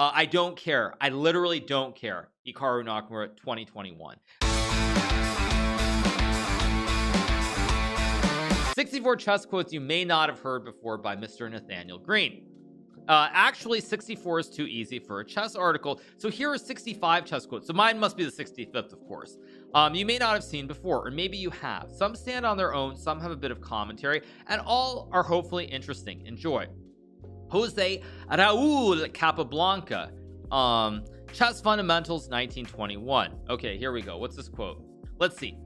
I don't care. I literally don't care. Hikaru Nakamura 2021. 64 chess quotes you may not have heard before by Mr. Nathaniel Green. Actually, 64 is too easy for a chess article. So here are 65 chess quotes. So mine must be the 65th, of course. You may not have seen before, or maybe you have. Some stand on their own, some have a bit of commentary, and all are hopefully interesting. Enjoy. Jose Raul Capablanca, Chess Fundamentals 1921. Okay, here we go. What's this quote? Let's see.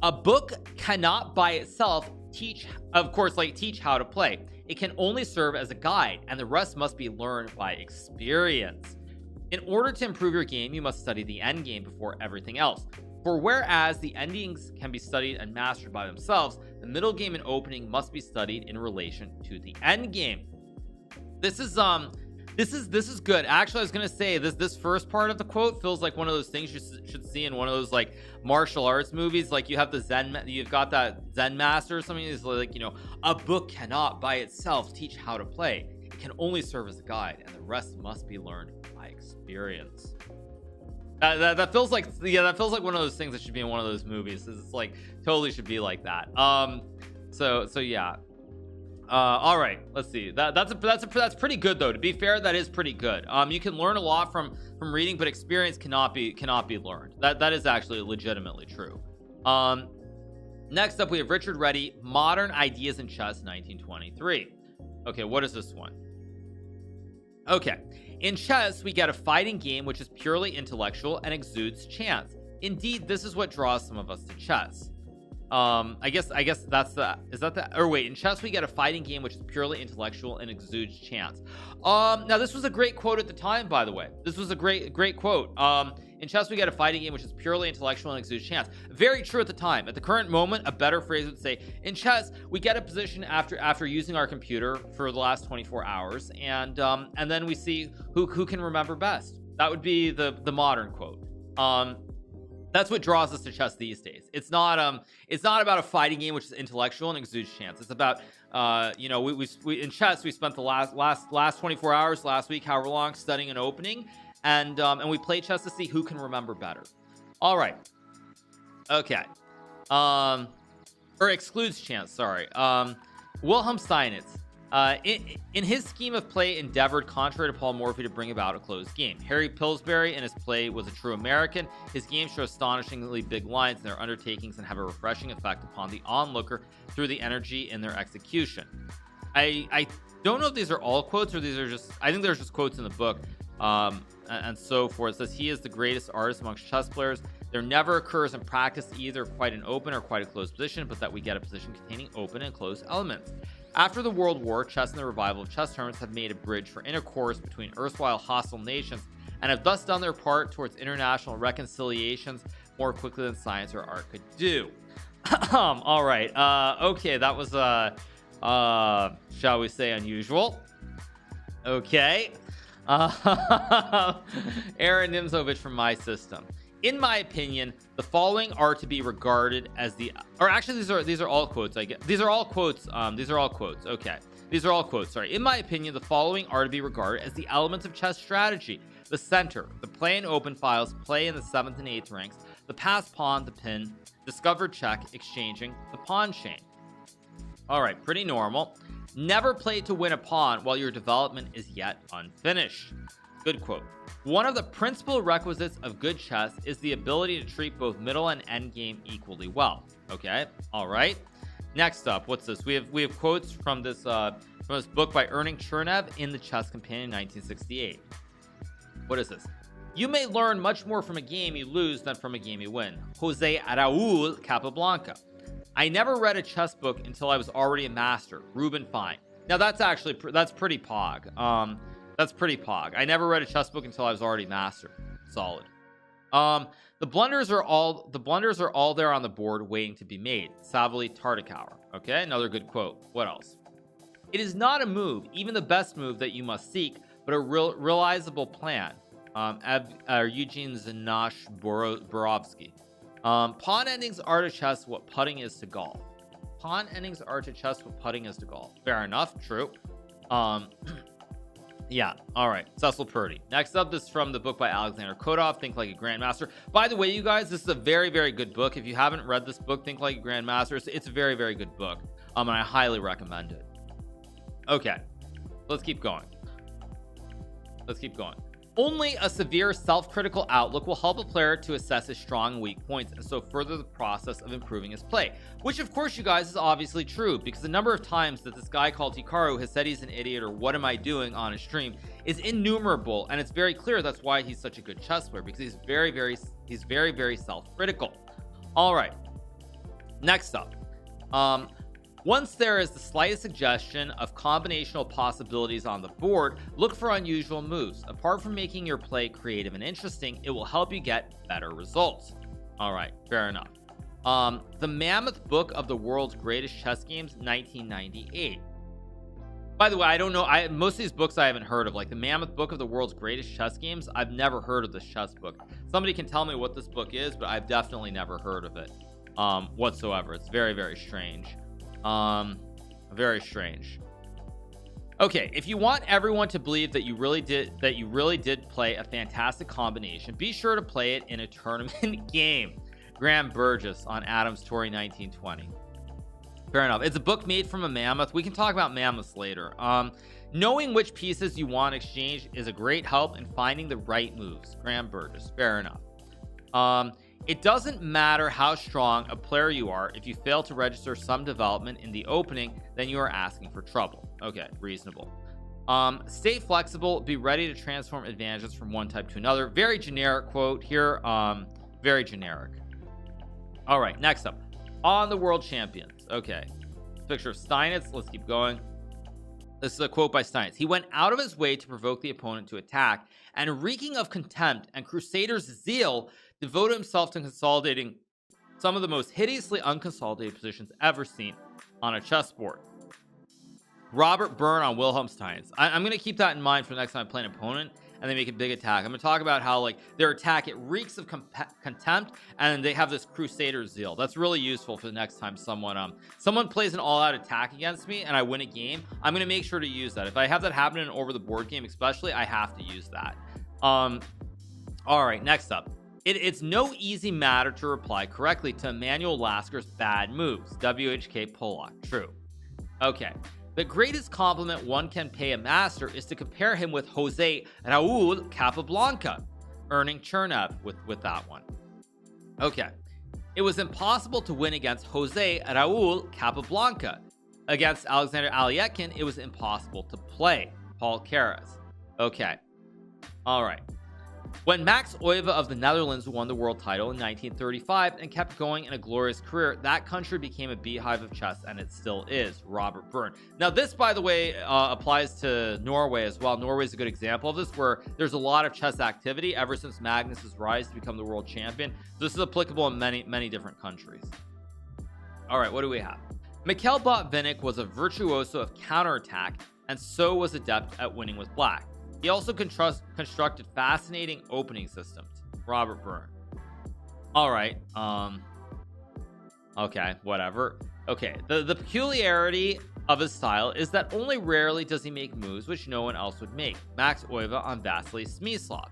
A book cannot by itself teach how to play. It can only serve as a guide, and the rest must be learned by experience. In order to improve your game, you must study the end game before everything else. For whereas the endings can be studied and mastered by themselves, the middle game and opening must be studied in relation to the end game. This is good. Actually, I was gonna say this first part of the quote feels like one of those things you should see in one of those like martial arts movies. Like you've got that Zen master or something. Is like, a book cannot by itself teach how to play. It can only serve as a guide, and the rest must be learned by experience. That feels like one of those things that should be in one of those movies. It's like totally should be like that. So yeah. All right, let's see. That's pretty good though. To be fair, that is pretty good. You can learn a lot from reading, but experience cannot be learned. That is actually legitimately true. Next up, we have Richard Reddy, Modern Ideas in Chess 1923. Okay, what is this one? Okay, in chess, we get a fighting game which is purely intellectual and exudes chance. Indeed, this is what draws some of us to chess. I guess in chess we get a fighting game which is purely intellectual and exudes chance. Now this was a great quote at the time, by the way. This was a great quote. In chess we get a fighting game which is purely intellectual and exudes chance. Very true at the time. At the current moment, a better phrase would say, in chess we get a position after using our computer for the last 24 hours, and then we see who can remember best. That would be the modern quote. That's what draws us to chess these days. It's not about a fighting game which is intellectual and exudes chance. It's about we in chess we spent the last 24 hours last week, however long, studying an opening, and we play chess to see who can remember better. All right. Okay. Or excludes chance, sorry. Wilhelm Steinitz, in his scheme of play, endeavored, contrary to Paul Morphy, to bring about a closed game. Harry Pillsbury in his play was a true American. His games show astonishingly big lines in their undertakings and have a refreshing effect upon the onlooker through the energy in their execution. I don't know if these are all quotes or these are just, I think there's just quotes in the book, and so forth. It says he is the greatest artist amongst chess players. There never occurs in practice either quite an open or quite a closed position, but that we get a position containing open and closed elements. After the World War, chess and the revival of chess tournaments have made a bridge for intercourse between erstwhile hostile nations and have thus done their part towards international reconciliations more quickly than science or art could do. All right. Okay, that was shall we say, unusual. Okay. Aaron Nimzovich from My System. In my opinion, the following are to be regarded as these are all quotes. These are all quotes. Okay. These are all quotes. Sorry. In my opinion, the following are to be regarded as the elements of chess strategy: the center, the play and open files, play in the 7th and 8th ranks, the pass pawn, the pin, discovered check, exchanging, the pawn chain. All right. Pretty normal. Never play to win a pawn while your development is yet unfinished. Good quote. One of the principal requisites of good chess is the ability to treat both middle and end game equally well. Okay. All right. Next up, what's this? We have quotes from this book by Erning Chernev in the Chess Companion 1968. What is this? You may learn much more from a game you lose than from a game you win. Jose Raul Capablanca. I never read a chess book until I was already a master. Ruben Fine. Now that's pretty pog. That's pretty pog. I never read a chess book until I was already master. Solid. The blunders are all there on the board waiting to be made. Savily Tartakower. Okay, another good quote. What else? It is not a move, even the best move, that you must seek, but a realizable plan. Eugene Zanash Borovsky. Pawn endings are to chess what putting is to golf. Pawn endings are to chess what putting is to golf. Fair enough. True. Yeah. All right. Cecil Purdy. Next up, this is from the book by Alexander Kodov, Think Like a Grandmaster. By the way, you guys, this is a very, very good book. If you haven't read this book, Think Like a Grandmaster, it's a very, very good book. And I highly recommend it. Okay. Let's keep going. Only a severe self-critical outlook will help a player to assess his strong and weak points, and so further the process of improving his play. Which, of course, you guys, is obviously true, because the number of times that this guy called Hikaru has said he's an idiot or what am I doing on his stream is innumerable, and it's very clear that's why he's such a good chess player, because he's very, very self-critical. All right. Next up. Once there is the slightest suggestion of combinational possibilities on the board, look for unusual moves. Apart from making your play creative and interesting, it will help you get better results. All right, fair enough. The Mammoth Book of the World's Greatest Chess Games, 1998. By the way, I don't know. Most of these books I haven't heard of, like the Mammoth Book of the World's Greatest Chess Games. I've never heard of this chess book. Somebody can tell me what this book is, but I've definitely never heard of it whatsoever. It's very, very strange. Very strange. Okay, if you want everyone to believe that you really did play a fantastic combination, be sure to play it in a tournament game. Graham Burgess on Adams Torrey 1920. Fair enough. It's a book made from a mammoth. We can talk about mammoths later. Knowing which pieces you want exchanged is a great help in finding the right moves. Graham Burgess. Fair enough. It doesn't matter how strong a player you are. If you fail to register some development in the opening, then you are asking for trouble. Okay, reasonable. Stay flexible. Be ready to transform advantages from one type to another. Very generic quote here. Very generic. All right, next up. On the World Champions. Okay. Picture of Steinitz. Let's keep going. This is a quote by Steinitz. He went out of his way to provoke the opponent to attack, and reeking of contempt and crusader's zeal, devoted himself to consolidating some of the most hideously unconsolidated positions ever seen on a chessboard. Robert Byrne on Wilhelm Steinitz. I'm going to keep that in mind for the next time I play an opponent and they make a big attack. I'm going to talk about how like their attack, it reeks of contempt, and they have this crusader zeal. That's really useful for the next time someone plays an all-out attack against me and I win a game. I'm going to make sure to use that. If I have that happen in an over the board game especially, I have to use that. All right, next up. It's no easy matter to reply correctly to Emmanuel Lasker's bad moves. WHK Pollock. True. Okay. The greatest compliment one can pay a master is to compare him with Jose Raul Capablanca, earning Chernev with that one. Okay. It was impossible to win against Jose Raul Capablanca. Against Alexander Alekhine, it was impossible to play. Paul Keres. Okay. All right. When Max Euwe of the Netherlands won the world title in 1935 and kept going in a glorious career, that country became a beehive of chess, and it still is. Robert Byrne. Now this, by the way, applies to Norway as well. Norway is a good example of this, where there's a lot of chess activity ever since Magnus's rise to become the world champion. So this is applicable in many different countries. All right, what do we have? Mikhail Botvinnik was a virtuoso of counterattack, and so was adept at winning with black. He also constructed fascinating opening systems. Robert Byrne. All right. Okay, whatever. Okay, the peculiarity of his style is that only rarely does he make moves which no one else would make. Max Euwe on Vasily Smyslov.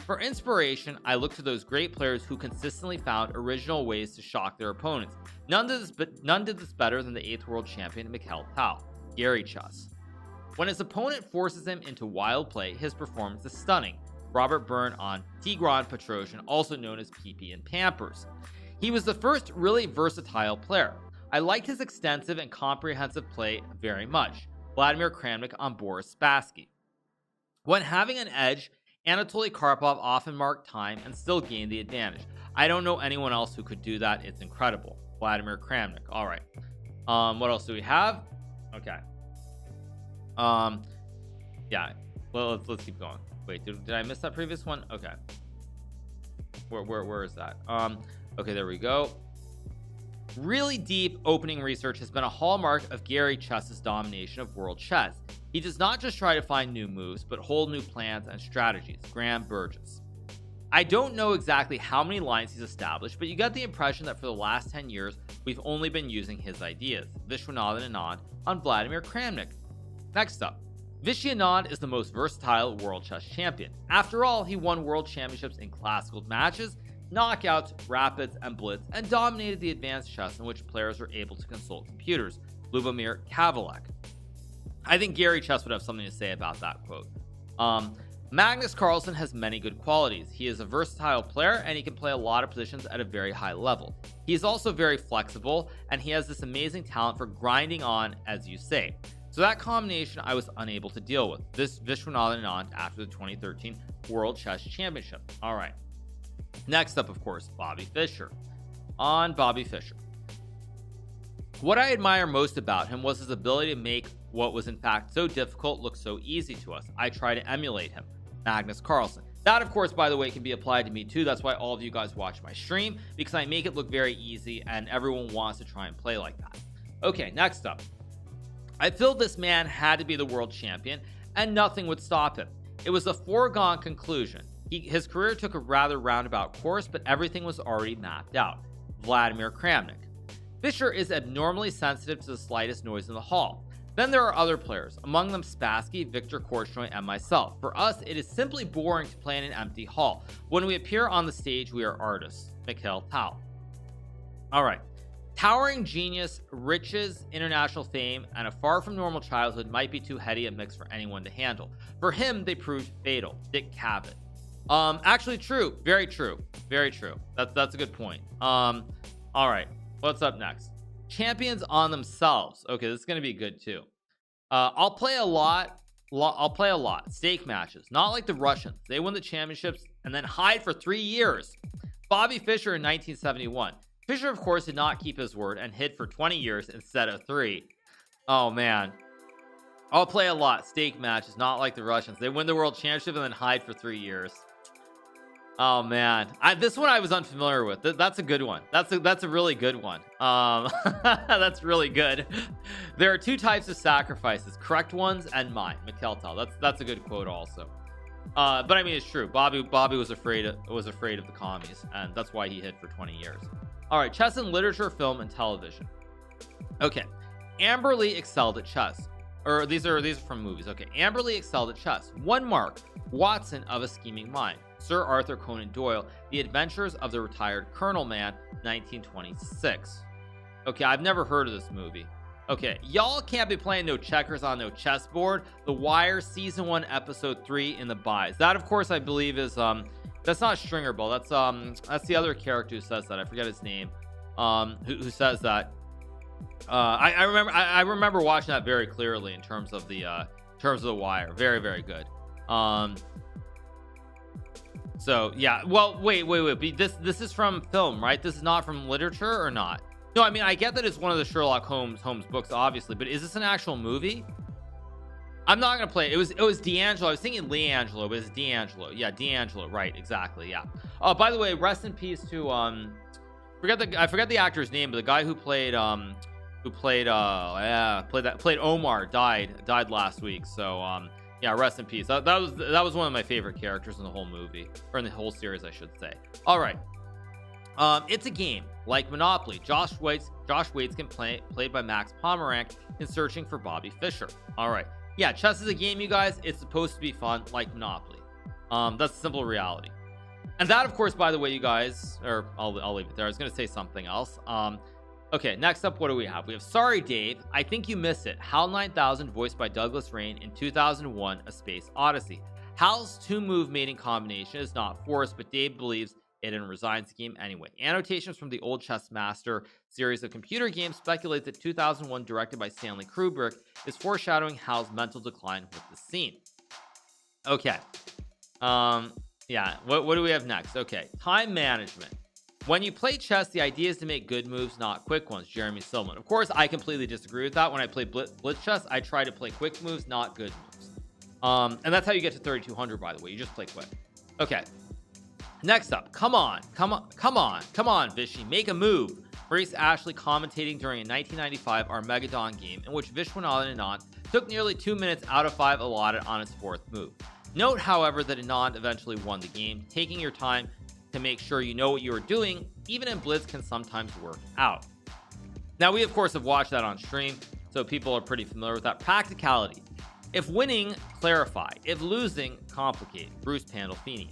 For inspiration, I look to those great players who consistently found original ways to shock their opponents. None did this better than the 8th world champion Mikhail Tal. Gary Chess. When his opponent forces him into wild play, his performance is stunning. Robert Byrne on Tigran Petrosian, also known as PP and Pampers. He was the first really versatile player. I liked his extensive and comprehensive play very much. Vladimir Kramnik on Boris Spassky. When having an edge, Anatoly Karpov often marked time and still gained the advantage. I don't know anyone else who could do that. It's incredible. Vladimir Kramnik. All right. What else do we have? Okay. Yeah. Well, let's keep going. Wait, did I miss that previous one? Okay. Where is that? Okay, there we go. Really deep opening research has been a hallmark of Gary Chess's domination of world chess. He does not just try to find new moves, but hold new plans and strategies. Graham Burgess. I don't know exactly how many lines he's established, but you get the impression that for the last 10 years, we've only been using his ideas. Vishwanathan Anand on Vladimir Kramnik. Next up, Vishy Anand is the most versatile world chess champion. After all, he won world championships in classical matches, knockouts, rapids, and blitz, and dominated the advanced chess in which players are able to consult computers. Lubomir Kavalek. I think Gary Chess would have something to say about that quote. Magnus Carlsen has many good qualities. He is a versatile player and he can play a lot of positions at a very high level. He is also very flexible and he has this amazing talent for grinding on, as you say. So that combination I was unable to deal with. This Vishwanathan Anand after the 2013 World Chess Championship. All right. Next up, of course, Bobby Fischer. On Bobby Fischer. What I admire most about him was his ability to make what was in fact so difficult look so easy to us. I try to emulate him. Magnus Carlsen. That, of course, by the way, can be applied to me too. That's why all of you guys watch my stream, because I make it look very easy and everyone wants to try and play like that. Okay, next up. I feel this man had to be the world champion and nothing would stop him. It was a foregone conclusion. His career took a rather roundabout course, but everything was already mapped out. Vladimir Kramnik. Fischer is abnormally sensitive to the slightest noise in the hall. Then there are other players, among them Spassky, Victor Korchnoi, and myself. For us, it is simply boring to play in an empty hall. When we appear on the stage, we are artists. Mikhail Tal. Alright. Towering genius, riches, international fame, and a far from normal childhood might be too heady a mix for anyone to handle. For him, they proved fatal. Dick Cavett. Actually true. Very true. Very true. That's a good point. Alright. What's up next? Champions on themselves. Okay, this is going to be good too. I'll play a lot. Stake matches. Not like the Russians. They win the championships and then hide for 3 years. Bobby Fischer in 1971. Fischer, of course, did not keep his word and hid for 20 years instead of 3. Oh, man. I'll play a lot. Stake matches. Not like the Russians. They win the world championship and then hide for 3 years. Oh man, this one I was unfamiliar with. That's a good one. That's a really good one. That's really good. There are 2 types of sacrifices, correct ones and mine. Mikhail Tal. That's a good quote also. But I mean it's true. Bobby was afraid of the commies, and that's why he hid for 20 years. All right, chess in literature, film, and television. Okay, Amber Lee excelled at chess. Or these are from movies. Okay, Amber Lee excelled at chess. 1 mark. Watson of A Scheming Mind. Sir Arthur Conan Doyle, The Adventures of the Retired Colonel Man, 1926. Okay, I've never heard of this movie. Okay, y'all can't be playing no checkers on no chessboard. The Wire season 1 episode 3 in the buys. That, of course, I believe is that's not Stringer Ball. That's the other character who says that. I forget his name. Who says that? I remember watching that very clearly in terms of the Wire. Very, very good. So yeah, well, wait. This is from film, right? This is not from literature or not? No, I mean, I get that it's one of the Sherlock Holmes books, obviously, but is this an actual movie? I'm not gonna play it. It was D'Angelo. I was thinking Leangelo, but it's D'Angelo. Yeah, D'Angelo, right? Exactly. Yeah. Oh, by the way, rest in peace to I forget the actor's name, but the guy who played Omar died last week. So yeah, rest in peace. That was one of my favorite characters in the whole movie, or in the whole series, I should say. All right. It's a game like Monopoly. Josh Waitzkin played by Max Pomerank in Searching for Bobby Fischer. All right. Yeah, chess is a game, you guys. It's supposed to be fun like Monopoly. That's the simple reality. And that, of course, by the way, you guys, or I'll leave it there. I was going to say something else. Okay, next up, what do we have? We have Sorry Dave, I Think You Miss It. HAL 9000 voiced by Douglas Rain in 2001 A Space Odyssey. HAL's 2-move mating combination is not forced, but Dave believes it and resigns the game anyway. Annotations from the Old Chess Master series of computer games speculate that 2001, directed by Stanley Kubrick, is foreshadowing HAL's mental decline with the scene. Okay. Yeah, what do we have next? Okay, time management. When you play chess, the idea is to make good moves, not quick ones. Jeremy Silman. Of course, I completely disagree with that. When I play blitz chess, I try to play quick moves, not good moves. And that's how you get to 3200, by the way. You just play quick. Okay. Next up, come on, Vishy, make a move. Grace Ashley commentating during a 1995 Armageddon game in which Vishwanathan Anand took nearly 2 minutes out of 5 allotted on his 4th move. Note, however, that Anand eventually won the game. Taking your time to make sure you know what you are doing, even in blitz, can sometimes work out. Now, we of course have watched that on stream, so people are pretty familiar with that. Practicality. If winning, clarify. If losing, complicate. Bruce Pandolfini.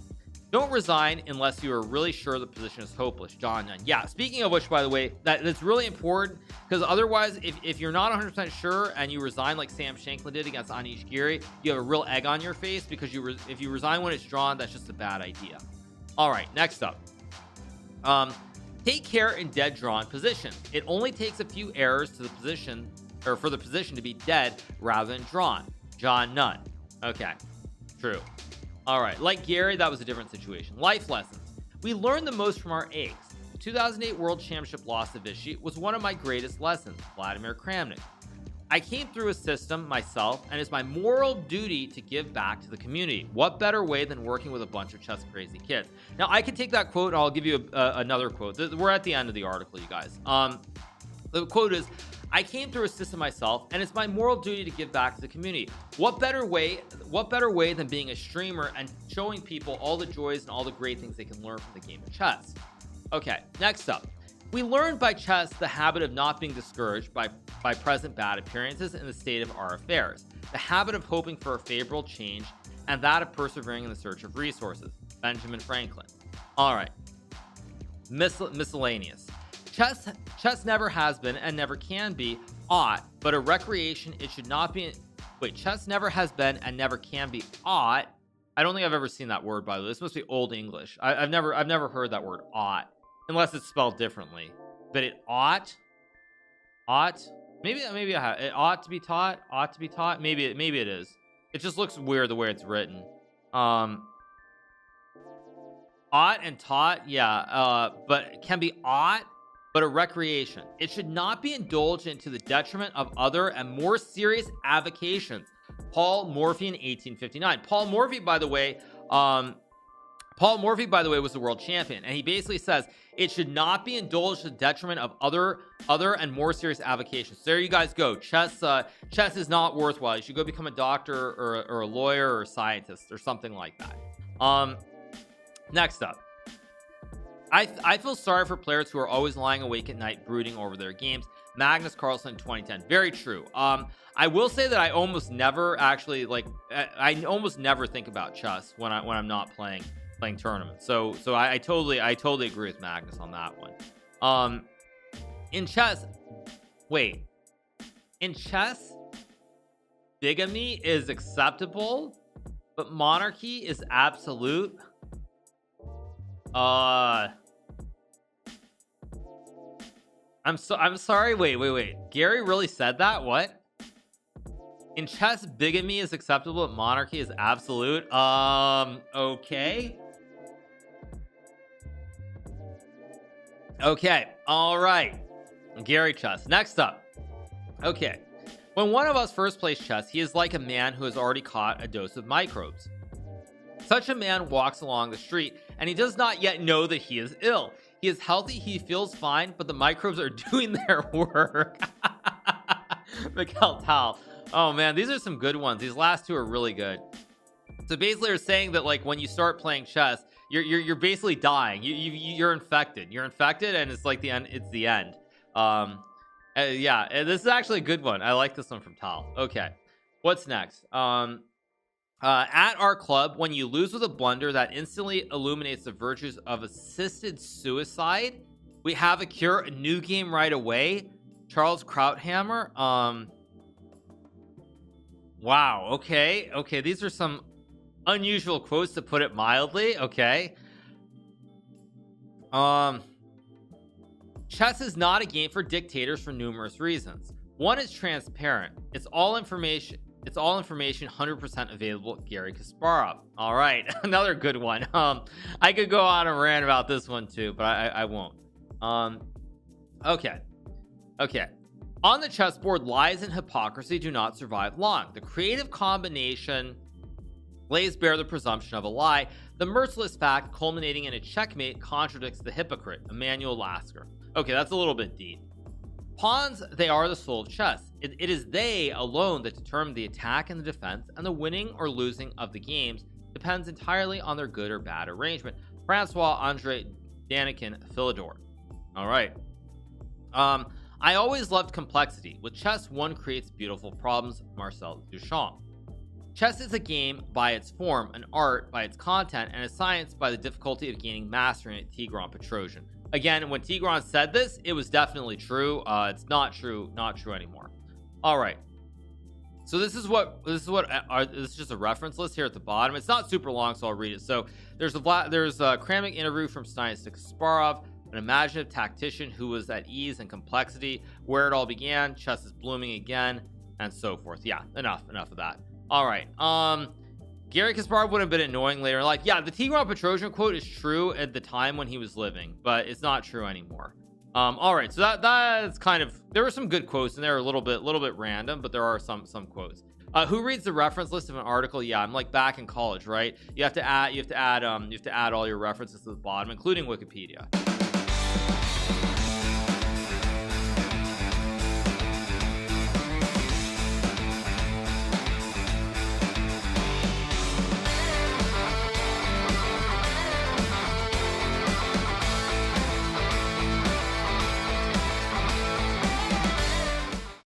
Don't resign unless you are really sure the position is hopeless. John Nunn. Yeah, speaking of which, by the way, that's really important, because otherwise, if you're not 100% sure and you resign like Sam Shanklin did against Anish Giri, you have a real egg on your face, because if you resign when it's drawn, that's just a bad idea. All right, next up. Take care in dead drawn position. It only takes a few errors to the position, or for the position to be dead rather than drawn. John Nunn. Okay, true. All right, like Gary, that was a different situation. Life lessons. We learn the most from our eggs. The 2008 World Championship loss to Vichy was one of my greatest lessons. Vladimir Kramnik. I came through a system myself, and it's my moral duty to give back to the community. What better way than working with a bunch of chess crazy kids? Now, I can take that quote, and I'll give you another quote. We're at the end of the article, you guys. The quote is, I came through a system myself, and it's my moral duty to give back to the community. What better way than being a streamer and showing people all the joys and all the great things they can learn from the game of chess? Okay, next up. We learned by chess the habit of not being discouraged by present bad appearances in the state of our affairs, the habit of hoping for a favorable change, and that of persevering in the search of resources. Benjamin Franklin. All right. Miscellaneous. Chess never has been and never can be aught but a recreation. It should not be. Wait, chess never has been and never can be aught. I don't think I've ever seen that word, by the way. This must be Old English. I've never heard that word aught, unless it's spelled differently. But it ought. Maybe I have. It ought to be taught. Maybe it is. It just looks weird the way it's written. Ought and taught, yeah. But it can be ought, but a recreation. It should not be indulged in to the detriment of other and more serious avocations. Paul Morphy in 1859. Paul Morphy, by the way, was the world champion, and he basically says it should not be indulged to the detriment of other and more serious avocations. So there you guys go. Chess is not worthwhile. You should go become a doctor or a lawyer or a scientist or something like that. Next up. I feel sorry for players who are always lying awake at night brooding over their games. Magnus Carlsen 2010. Very true. I will say that I almost never actually I almost never think about chess when I'm not playing tournaments. So I totally agree with Magnus on that one. In chess, bigamy is acceptable, but monarchy is absolute. I'm sorry. Wait. Gary really said that? What? In chess, bigamy is acceptable, but monarchy is absolute. Okay. All right. Gary chess. Next up. Okay. When one of us first plays chess, he is like a man who has already caught a dose of microbes. Such a man walks along the street, and he does not yet know that he is ill. He is healthy, he feels fine, but the microbes are doing their work. Mikhail Tal. Oh man, these are some good ones. These last two are really good. So basically they're saying that like when you start playing chess, you're basically dying. You're infected. You're infected, and it's like the end. It's the end. Yeah, this is actually a good one. I like this one from Tal. Okay, what's next? At our club, when you lose with a blunder that instantly illuminates the virtues of assisted suicide, we have a cure, a new game right away. Charles Krauthammer. Wow. Okay. These are some unusual quotes, to put it mildly. Okay. Chess is not a game for dictators for numerous reasons. One is transparent. It's all information 100% available. Gary Kasparov. All right. Another good one. I could go on and rant about this one too, but I won't. Okay. On the chessboard, lies and hypocrisy do not survive long. The creative combination lays bare the presumption of a lie. The merciless fact culminating in a checkmate contradicts the hypocrite. Emmanuel Lasker. Okay, that's a little bit deep. Pawns, they are the soul of chess. It is they alone that determine the attack and the defense, and the winning or losing of the games depends entirely on their good or bad arrangement. Francois Andre Danikin Philidor. All right. I always loved complexity. With chess, one creates beautiful problems. Marcel Duchamp. Chess is a game by its form, an art by its content, and a science by the difficulty of gaining mastery in it. Tigran Petrosian. Again, when Tigran said this, it was definitely true. It's not true anymore. All right, so this is just a reference list here at the bottom. It's not super long, so I'll read it. So there's a Kramnik interview from Science to Kasparov, an imaginative tactician who was at ease and complexity, where it all began, chess is blooming again, and so forth. Yeah, enough of that. All right, Gary Kasparov would have been annoying later in life. Yeah, the Tigran Petrosian quote is true at the time when he was living, but it's not true anymore. All right, so that's kind of, there were some good quotes in there, a little bit random, but there are some quotes. Who reads the reference list of an article? Yeah, I'm like back in college, right? You have to add all your references to the bottom, including Wikipedia.